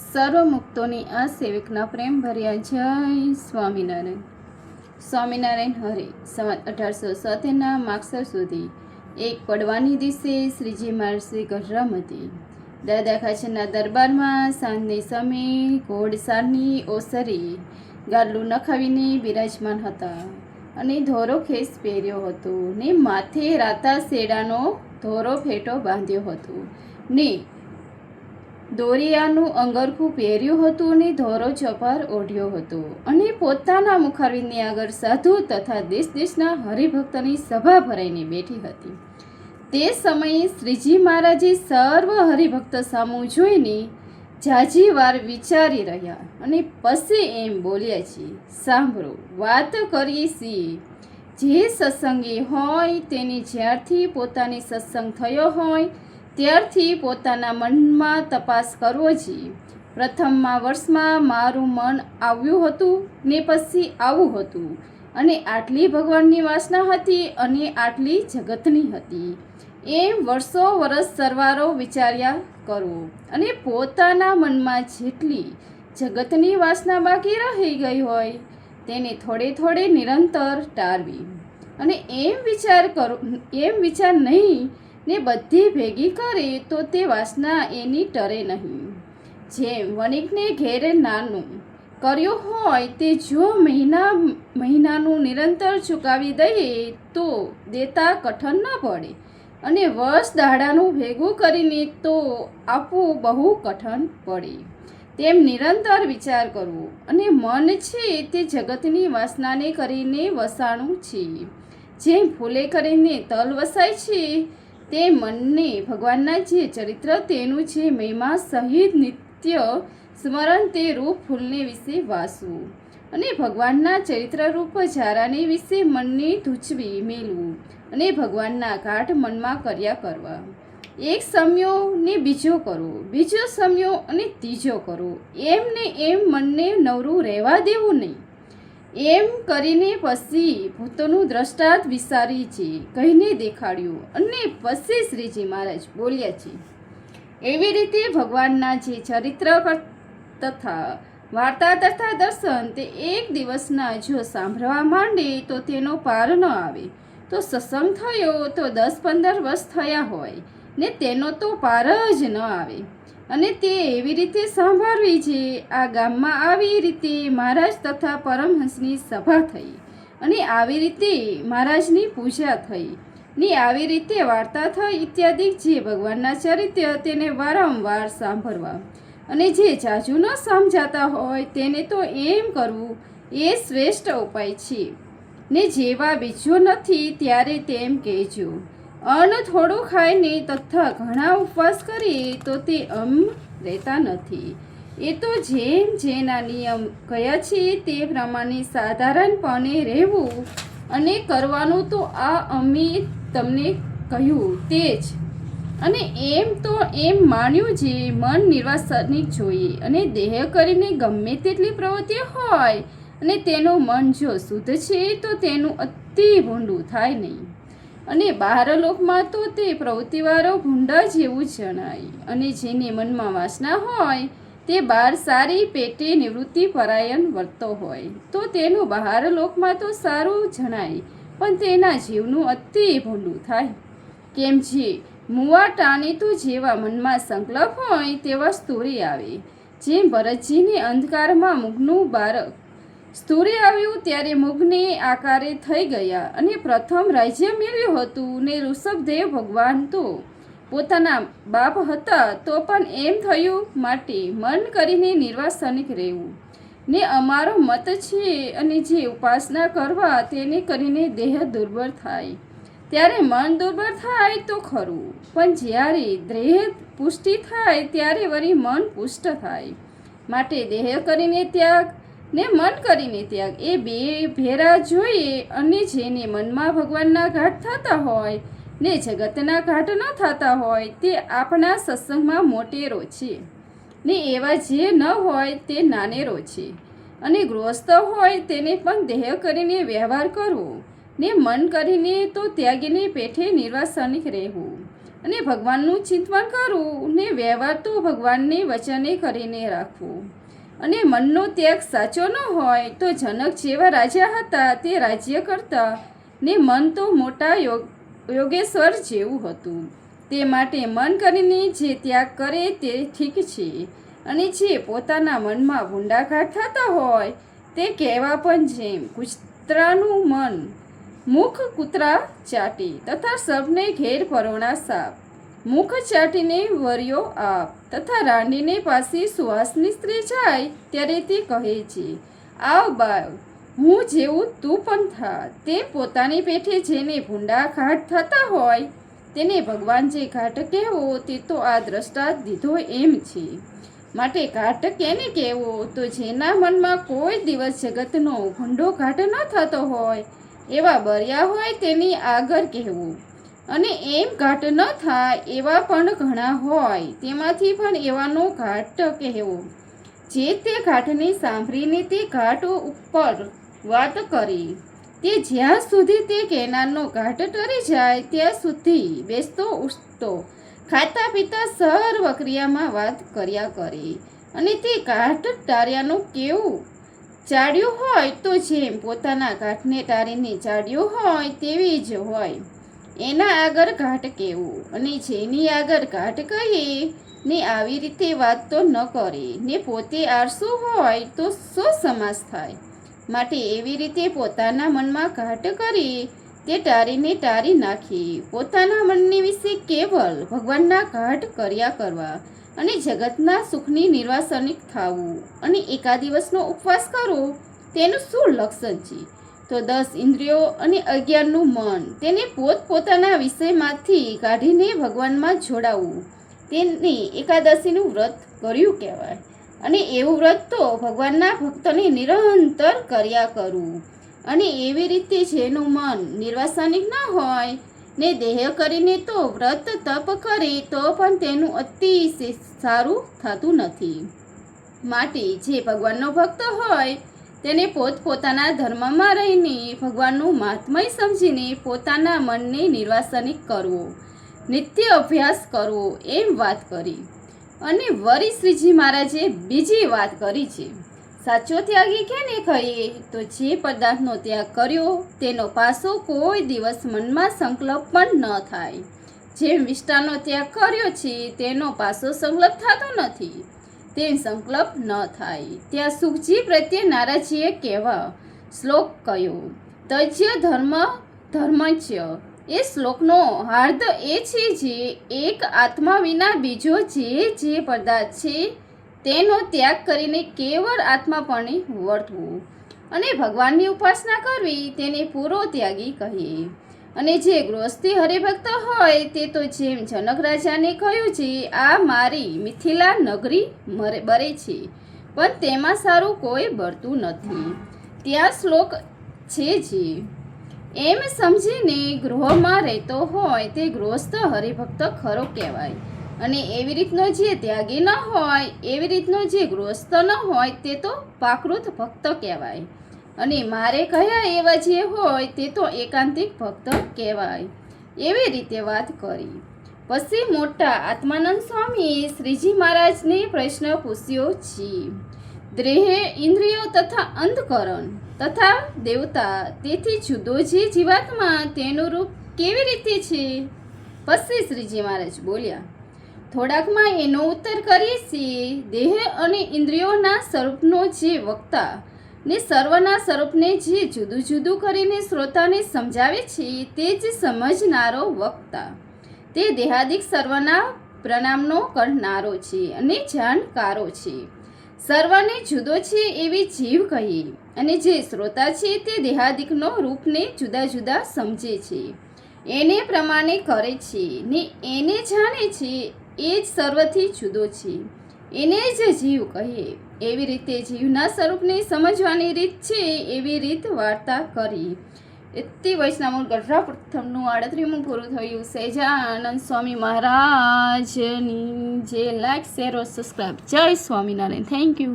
સર્વમુક્તોની આ સેવકના પ્રેમ ભર્યા જય સ્વામિનારાયણ. સ્વામિનારાયણ હરે. સંવત 1870ના માગસર સુધી એક પડવાની દિવસે શ્રીજી મહારાજ ગઢરામતી દાદા ખાચરના દરબારમાં સાંજની સમયે ઘોડસારની ઓસરી ગાડલું નખાવીને બિરાજમાન હતા અને ધોરો ખેસ પહેર્યો હતો ને માથે રાતા શેડાનો ધોરો ફેટો બાંધ્યો હતો ને દોરિયાનું અંગરખું પહેર્યું હતું અને ધોરો ચપાર ઓઢ્યો હતો અને પોતાના મુખારવિંદની આગળ સાધુ તથા દેશ દેશના હરિભક્તની સભા ભરાઈને બેઠી હતી. તે સમયે શ્રીજી મહારાજે સર્વ હરિભક્ત સામું જોઈને જાજી વાર વિચારી રહ્યા અને પછી એમ બોલ્યા છે, સાંભળો, વાત કરીએ છીએ. જે સત્સંગી હોય તેની જ્યારથી પોતાની સત્સંગ થયો હોય ત્યારથી પોતાના મનમાં તપાસ કરવો જોઈએ. પ્રથમમાં વર્ષમાં મારું મન આવ્યું હતું ને પછી આવું હતું અને આટલી ભગવાનની વાસના હતી અને આટલી જગતની હતી. એમ વર્ષો વર્ષ સરવારો વિચાર્યા કરવો અને પોતાના મનમાં જેટલી જગતની વાસના બાકી રહી ગઈ હોય તેને થોડે થોડે નિરંતર ટાળવી અને એમ વિચાર નહીં ને બધી ભેગી કરે તો તે વાસના એની ટરે નહીં. જેમ વણિકને ઘેરે નાનું કર્યું હોય તે જો મહિનાનું નિરંતર ચૂકવી દઈએ તો દેતા કઠણ ન પડે અને વર્ષ દાડાનું ભેગું કરીને તો આપવું બહુ કઠણ પડે. તેમ નિરંતર વિચાર કરવો અને મન છે તે જગતની વાસનાને કરીને વસાણું છે. જેમ ફૂલે કરીને તલ વસાય છે તે મનને ભગવાનના જે ચરિત્ર તેનું જે મહિમા સહિત નિત્ય સ્મરણ તે રૂપ ફૂલને વિશે વાસવું અને ભગવાનના ચરિત્રરૂપ ઝારાને વિશે મનને ધૂચવી મેળવું અને ભગવાનના ઘાટ મનમાં કર્યા કરવા. એક સમયો ને બીજો કરો, બીજો સમયો અને ત્રીજો કરો, એમ ને એમ મનને નવરું રહેવા દેવું નહીં. એમ કરીને પછી ભૂતોનું દ્રષ્ટાંત વિચારી છે કહીને દેખાડ્યું અને પછી શ્રીજી મહારાજ બોલ્યા છે, એવી રીતે ભગવાનના જે ચરિત્ર તથા વાર્તા તથા દર્શન તે એક દિવસના જો સાંભળવા માંડે તો તેનો પાર ન આવે. તો સત્સંગ થયો તો 10-15 વર્ષ થયા હોય ને તેનો તો પાર જ ન આવે અને તે એવી રીતે સાંભળવી છે. આ ગામમાં આવી રીતે મહારાજ તથા પરમહંસની સભા થઈ અને આવી રીતે મહારાજની પૂજા થઈ ને આવી રીતે વાર્તા થઈ ઇત્યાદિ. જે ભગવાનના ચરિત્ર તેને વારંવાર સાંભળવા અને જે જાજુ ન સમજાતા હોય તેને તો એમ કરવું એ શ્રેષ્ઠ ઉપાય છે ને જેવા બીજો નથી ત્યારે તેમ કહેજો. અન્ન થોડું ખાઈને તથા ઘણા ઉપવાસ કરીએ તો તે રહેતા નથી. એ તો જેમ જેના નિયમ કયા છે તે પ્રમાણે સાધારણપણે રહેવું અને કરવાનું તો આ અમે તમને કહ્યું તે જ. અને એમ તો એમ માન્યું જે મન નિર્વાસનિક જોઈએ અને દેહ કરીને ગમે તેટલી પ્રવૃત્તિ હોય અને તેનું મન જો શુદ્ધ છે તો તેનું અતિ ભૂંડું થાય નહીં અને બહાર લોકમાં તો તે પ્રવૃત્તિવાળો ભૂંડા જેવું જણાય અને જેને મનમાં વાસના હોય તે બહાર સારી પેટે નિવૃત્તિ પરાયણ વર્તો હોય તો તેનું બહાર લોકમાં તો સારું જણાય પણ તેના જીવનું અતિ ભૂંડું થાય. કેમ જે મુવા ટાણે તો જેવા મનમાં સંકલ્પ હોય તેવા સ્તુરી આવે. જેમ ભરતજીને અંધકારમાં મુગનું બાળક સ્તુરી આવ્યું ત્યારે મુગને આકારે થઈ ગયા અને પ્રથમ રાજ્ય મેળવ્યું હતું ને ઋષભદેવ ભગવાન તો પોતાના બાપ હતા તો પણ એમ થયું માટે મન કરીને નિર્વાસનિક રહેવું ને અમારો મત છે. અને જે ઉપાસના કરવા તેને કરીને દેહ દુર્બળ થાય ત્યારે મન દુર્બળ થાય તો ખરું, પણ જ્યારે દેહ પુષ્ટિ થાય ત્યારે વળી મન પુષ્ટ થાય. માટે દેહ કરીને ત્યાગ ને મન કરીને ત્યાગ એ બે ભેરા જોઈએ. અને જેને મનમાં ભગવાનના ઘાટ થતા હોય ને જગતના ઘાટ ન થતા હોય તે આપણા સત્સંગમાં મોટેરો છે ને એવા જે ન હોય તે નાનેરો છે. અને ગૃહસ્થ હોય તેને પણ દેહ કરીને વ્યવહાર કરવો ને મન કરીને તો ત્યાગીને પેઠે નિર્વાસનિક રહેવું અને ભગવાનનું ચિંતન કરવું ને વ્યવહાર તો ભગવાનને વચને કરીને રાખવું. અને મનનો ત્યાગ સાચો ન હોય તો જનક જેવા રાજા હતા તે રાજ્ય કરતા ને મન તો મોટા યોગેશ્વર જેવું હતું. તે માટે મન કરીને જે ત્યાગ કરે તે ઠીક છે. અને જે પોતાના મનમાં ભૂંડાઘાટ થતા હોય તે કહેવા પણ જેમ કૂતરાનું મન મુખ કૂતરા ચાટી તથા સબને ઘેર પરોણા સાપ મુખ ચાટીને વર્યો આપ તથા રાંડીને પાસે સુવાસની સ્ત્રી જાય ત્યારે તે કહે છે આવ બાવ હું જેવું તું પણ થા. તે પોતાની પેઠે જેને ભૂંડા ઘાટ થતા હોય તેને ભગવાન જે ઘાટ કહેવો તે તો આ દ્રષ્ટા દીધો એમ છે. માટે ઘાટ કેને કહેવો તો જેના મનમાં કોઈ દિવસ જગતનો ભૂંડો ઘાટ ન થતો હોય એવા બર્યા હોય તેની આગળ કહેવું. અને એમ ઘાટ ન થાય એવા પણ ઘણા હોય તેમાંથી પણ એવાનો ઘાટ કહેવો. જે તે ઘાટને સાંભળીને તે ઘાટ ઉપર વાત કરી તે જ્યાં સુધી તે કહેનારનો ઘાટ ટરી જાય ત્યાં સુધી બેસતો ઉઠતો ખાતા પીતા સર્વ ક્રિયામાં વાત કર્યા કરે. અને તે ઘાટ ટાર્યાનું કેવું ચાડ્યું હોય તો જેમ પોતાના ઘાટને ટારીને ચાડ્યું હોય તેવી જ હોય એના આગળ ઘાટ કહેવું. અને જેની આગળ ઘાટ કહીએ ને આવી રીતે વાત તો ન કરે ને પોતે આળસુ હોય તો શો સમાસ થાય. માટે એવી રીતે પોતાના મનમાં ઘાટ કરી તે ટારીને ટારી નાખી પોતાના મનને વિશે કેવલ ભગવાનના ઘાટ કર્યા કરવા અને જગતના સુખની નિર્વાસનિક થવું. અને એકાદ દિવસનો ઉપવાસ કરવો તેનું શું લક્ષણ છે તો 10 ઇન્દ્રિયો અને 11નું મન તેને પોતપોતાના વિષયમાંથી કાઢીને ભગવાનમાં જોડાવવું તેને એકાદશીનું વ્રત કર્યું કહેવાય. અને એવું વ્રત તો ભગવાનના ભક્તોને નિરંતર કર્યા કરવું. અને એવી રીતે જેનું મન નિર્વાસનિક ન હોય ને દેહ કરીને તો વ્રત તપ કરે તો પણ તેનું અતિશય સારું થતું નથી. માટે જે ભગવાનનો ભક્ત હોય તેને પોતપોતાના ધર્મમાં રહીને ભગવાનનું મહાત્મય સમજીને પોતાના મનને નિર્વાસનિક કરવો નિત્ય અભ્યાસ કરવો એમ વાત કરી. અને વળી શ્રીજી મહારાજે બીજી વાત કરી છે સાચો ત્યાગી કેને કહીએ તો જે પદાર્થનો ત્યાગ કર્યો તેનો પાછો કોઈ દિવસ મનમાં સંકલ્પ પણ ન થાય. જેમ વિષ્ટાનો ત્યાગ કર્યો છે તેનો પાછો સંકલ્પ થતો નથી તેમ સંકલ્પ ન થાય. ત્યાં સુખજી પ્રત્યે નારાજીએ કહેવા શ્લોક કયો તજ્ય ધર્મચ્ય. એ શ્લોકનો હાર્દ એ છે જે એક આત્મા વિના બીજો જે પદાર્થ છે તેનો ત્યાગ કરીને કેવળ આત્માપણે વર્તવું અને ભગવાનની ઉપાસના કરવી તેને પૂરો ત્યાગી કહીએ. અને જે ગૃહસ્થી હરિભક્ત હોય તે તો જેમ જનક રાજાને કહ્યું છે આ મારી મિથિલા નગરી બરે છે પણ તેમાં સારું કોઈ બળતું નથી. ત્યાં શ્લોક છે જે એમ સમજીને ગૃહમાં રહેતો હોય તે ગૃહસ્થ હરિભક્ત ખરો કહેવાય. અને એવી રીતનો જે ત્યાગી ન હોય એવી રીતનો જે ગૃહસ્થ ન હોય તે તો પાકૃત ભક્ત કહેવાય. અને મારે કહ્યા એવા જે હોય તે તો એકાંતિક ભક્ત કહેવાય. એવી રીતે વાત કરી. પછી મોટા આત્માનંદ સ્વામીએ શ્રીજી મહારાજને પ્રશ્ન પૂછ્યો છે દેહ ઇન્દ્રિયો તથા અંતકરણ તથા દેવતા તેથી જુદો જે જીવાત્મા તેનું રૂપ કેવી રીતે છે. પછી શ્રીજી મહારાજ બોલ્યા થોડાકમાં એનો ઉત્તર કરીએ છીએ. દેહ અને ઇન્દ્રિયોના સ્વરૂપનો જે વક્તા ને સર્વના સ્વરૂપને જે જુદું જુદું કરીને શ્રોતાને સમજાવે છે તે જ સમજનારો વક્તા. તે દેહાદિક સર્વના પ્રણામનો કરનારો છે અને જાણકારો છે. સર્વને જુદો છે એવી જીવ કહીએ અને જે શ્રોતા છે તે દેહાદિકનો રૂપને જુદા જુદા સમજે છે એને પ્રમાણે કરે છે ને એને જાણે છે એ જ સર્વથી જુદો છે એને જ જીવ કહીએ. એવી રીતે જીવના સ્વરૂપને સમજવાની રીત છે એવી રીત વાર્તા કરી. એથી વૈષ્ણવ ગઢડા પ્રથમનું 38મું પૂરું થયું. સહેજાનંદ સ્વામી મહારાજની જે લાઈક શેર સબસ્ક્રાઈબ. જય સ્વામિનારાયણ. Thank you.